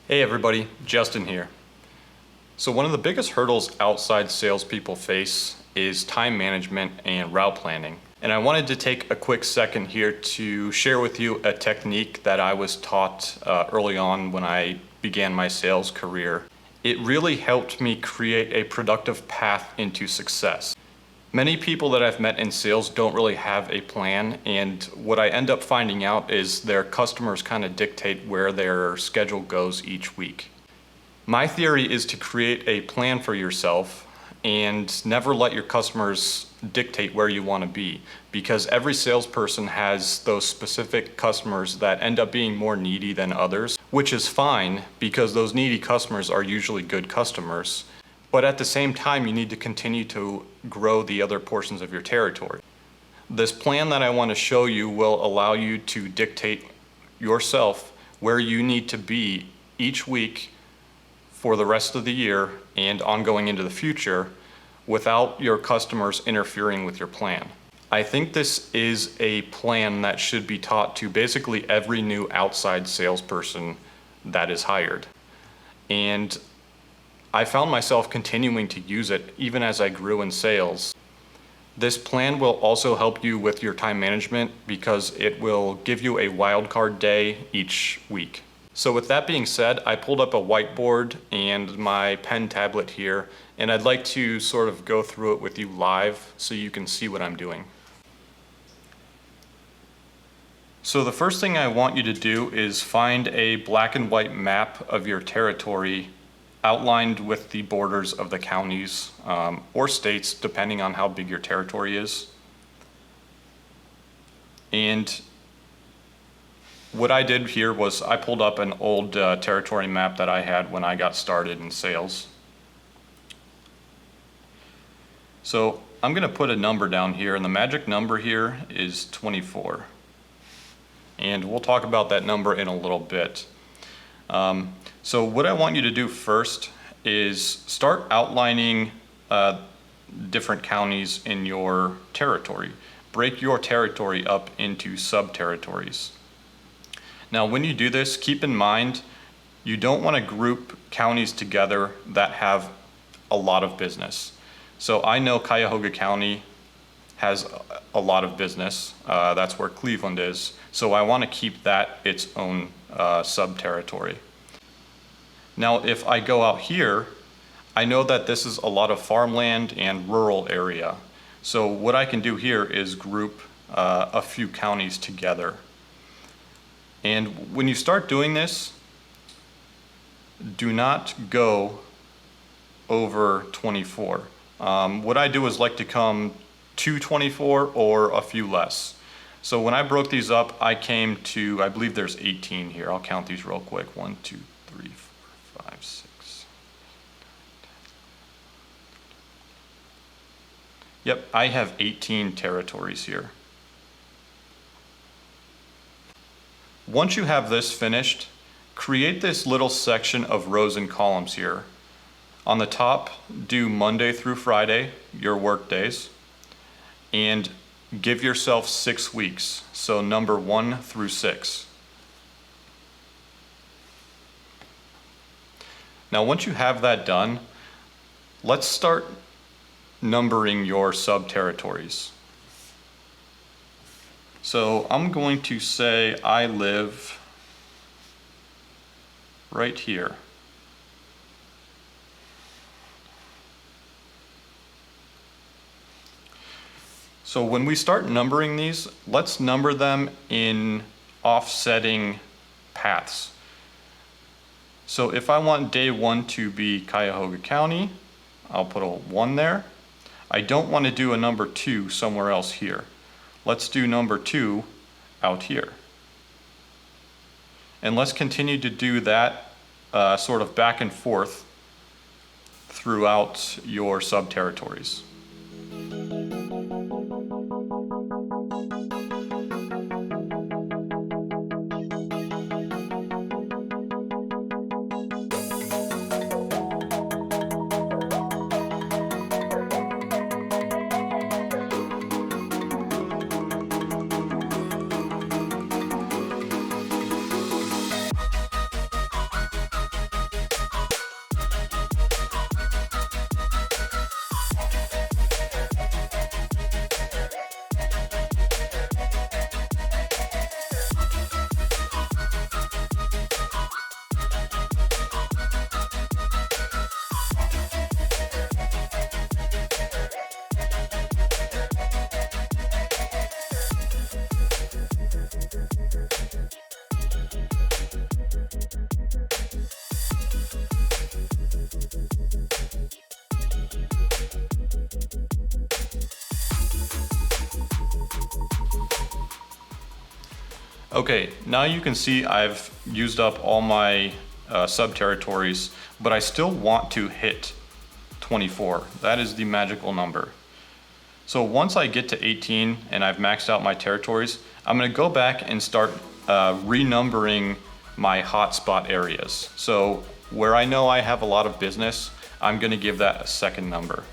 Hey everybody, Justin here. So one of the biggest hurdles outside salespeople face is time management and route planning. And I wanted to take a quick second here to share with you a technique that I was taught early on when I began my sales career. It really helped me create a productive path into success. Many people that I've met in sales don't really have a plan, and what I end up finding out is their customers kind of dictate where their schedule goes each week. My theory is to create a plan for yourself and never let your customers dictate where you want to be, because every salesperson has those specific customers that end up being more needy than others, which is fine because those needy customers are usually good customers. But at the same time, you need to continue to grow the other portions of your territory. This plan that I want to show you will allow you to dictate yourself where you need to be each week for the rest of the year and ongoing into the future without your customers interfering with your plan. I think this is a plan that should be taught to basically every new outside salesperson that is hired. And I found myself continuing to use it even as I grew in sales. This plan will also help you with your time management because it will give you a wildcard day each week. So with that being said, I pulled up a whiteboard and my pen tablet here, and I'd like to sort of go through it with you live so you can see what I'm doing. So the first thing I want you to do is find a black and white map of your territory outlined with the borders of the counties or states, depending on how big your territory is. And what I did here was I pulled up an old territory map that I had when I got started in sales. So I'm going to put a number down here, and the magic number here is 24. And we'll talk about that number in a little bit. So what I want you to do first is start outlining different counties in your territory. Break your territory up into sub-territories. Now when you do this, keep in mind you don't want to group counties together that have a lot of business. So I know Cuyahoga County has a lot of business. That's where Cleveland is. So I want to keep that its own sub-territory. Now, if I go out here, I know that this is a lot of farmland and rural area. So what I can do here is group a few counties together. And when you start doing this, do not go over 24. What I do is like to come to 24 or a few less. So when I broke these up, I came to, I believe there's 18 here. I'll count these real quick. 1, 2, 3, 4, 5, 6. Yep, I have 18 territories here. Once you have this finished, create this little section of rows and columns here. On the top, do Monday through Friday, your work days, and give yourself 6 weeks. So number 1 through 6. Now once you have that done, let's start numbering your sub-territories. So I'm going to say I live right here. So when we start numbering these, let's number them in offsetting paths. So if I want day 1 to be Cuyahoga County, I'll put a 1 there. I don't want to do a number 2 somewhere else here. Let's do number 2 out here. And let's continue to do that sort of back and forth throughout your sub-territories. Okay, now you can see I've used up all my sub-territories, but I still want to hit 24. That is the magical number. So once I get to 18 and I've maxed out my territories, I'm gonna go back and start renumbering my hotspot areas. So where I know I have a lot of business, I'm gonna give that a second number.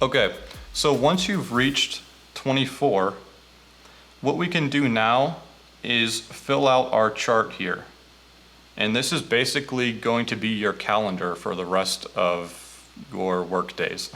Okay, so once you've reached 24, what we can do now is fill out our chart here. And this is basically going to be your calendar for the rest of your work days.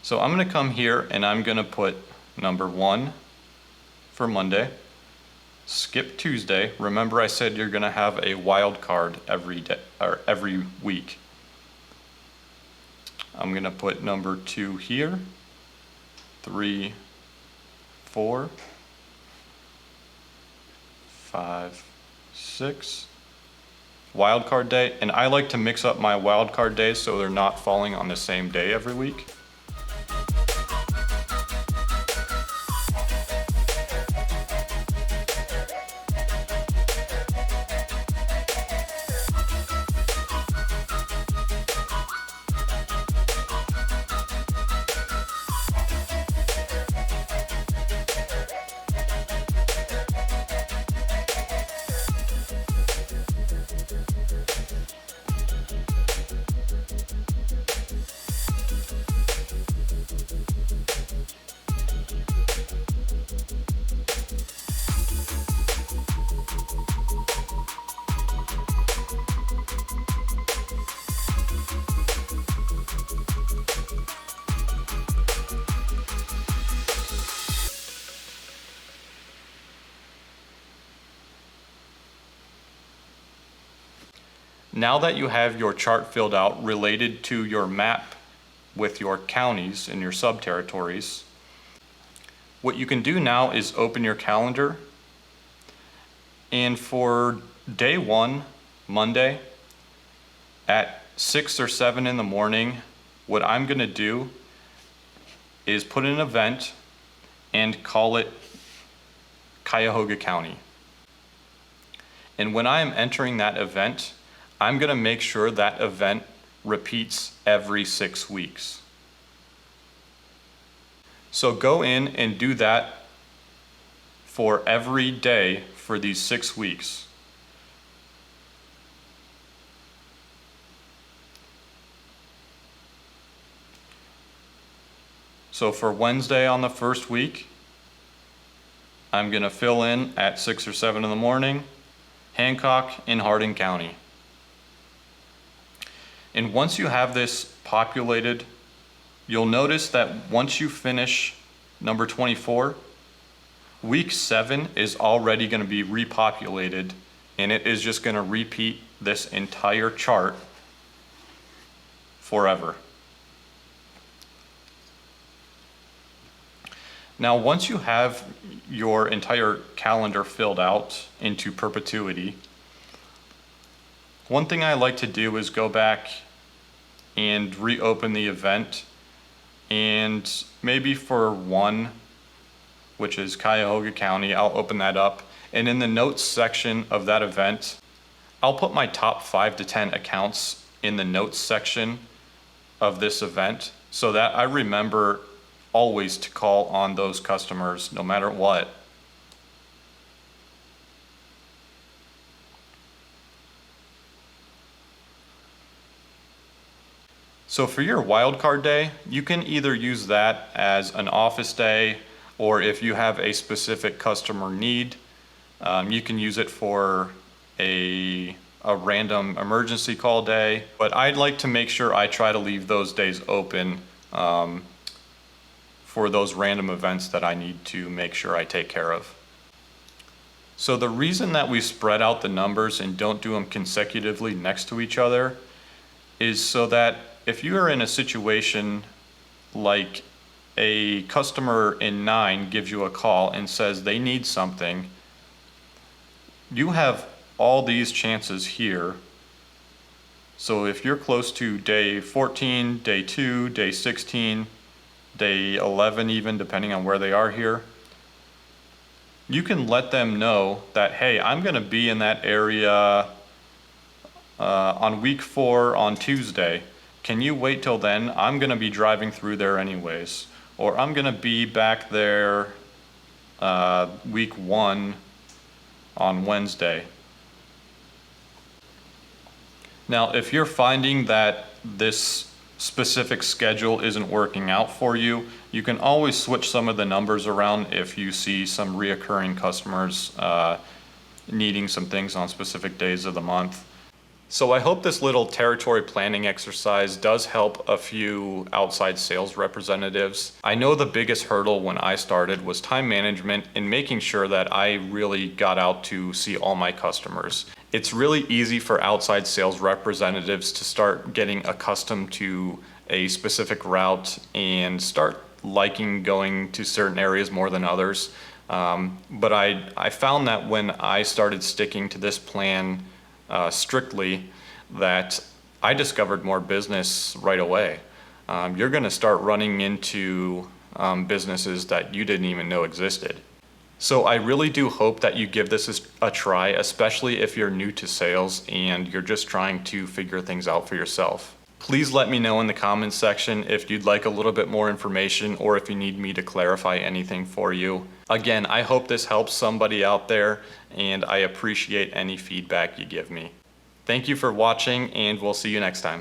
So I'm gonna come here and I'm gonna put number 1 for Monday, skip Tuesday. Remember I said you're gonna have a wild card every day or every week. I'm gonna put number 2 here, 3, 4, 5, 6, wildcard day, and I like to mix up my wildcard days so they're not falling on the same day every week. Now that you have your chart filled out related to your map with your counties and your sub-territories, what you can do now is open your calendar, and for day 1, Monday, at 6 or 7 in the morning, what I'm gonna do is put an event and call it Cuyahoga County. And when I am entering that event, I'm gonna make sure that event repeats every 6 weeks. So go in and do that for every day for these 6 weeks. So for Wednesday on the first week, I'm gonna fill in at 6 or 7 in the morning, Hancock in Hardin County. And once you have this populated, you'll notice that once you finish number 24, week 7 is already going to be repopulated, and it is just going to repeat this entire chart forever. Now, once you have your entire calendar filled out into perpetuity, one thing I like to do is go back and reopen the event, and maybe for 1, which is Cuyahoga County, I'll open that up, and in the notes section of that event, I'll put my top 5 to 10 accounts in the notes section of this event so that I remember always to call on those customers no matter what. So for your wildcard day, you can either use that as an office day, or if you have a specific customer need, you can use it for a random emergency call day, but I'd like to make sure I try to leave those days open for those random events that I need to make sure I take care of. So the reason that we spread out the numbers and don't do them consecutively next to each other is so that if you are in a situation like a customer in 9 gives you a call and says they need something, you have all these chances here. So if you're close to day 14, day 2, day 16, day 11 even, depending on where they are here, you can let them know that, hey, I'm gonna be in that area on week 4 on Tuesday. Can you wait till then? I'm gonna be driving through there anyways. Or I'm gonna be back there week 1 on Wednesday. Now, if you're finding that this specific schedule isn't working out for you, you can always switch some of the numbers around if you see some reoccurring customers needing some things on specific days of the month. So I hope this little territory planning exercise does help a few outside sales representatives. I know the biggest hurdle when I started was time management and making sure that I really got out to see all my customers. It's really easy for outside sales representatives to start getting accustomed to a specific route and start liking going to certain areas more than others. But I found that when I started sticking to this plan strictly, that I discovered more business right away. You're gonna start running into businesses that you didn't even know existed. So I really do hope that you give this a try, especially if you're new to sales and you're just trying to figure things out for yourself. Please let me know in the comments section if you'd like a little bit more information or if you need me to clarify anything for you. Again, I hope this helps somebody out there, and I appreciate any feedback you give me. Thank you for watching, and we'll see you next time.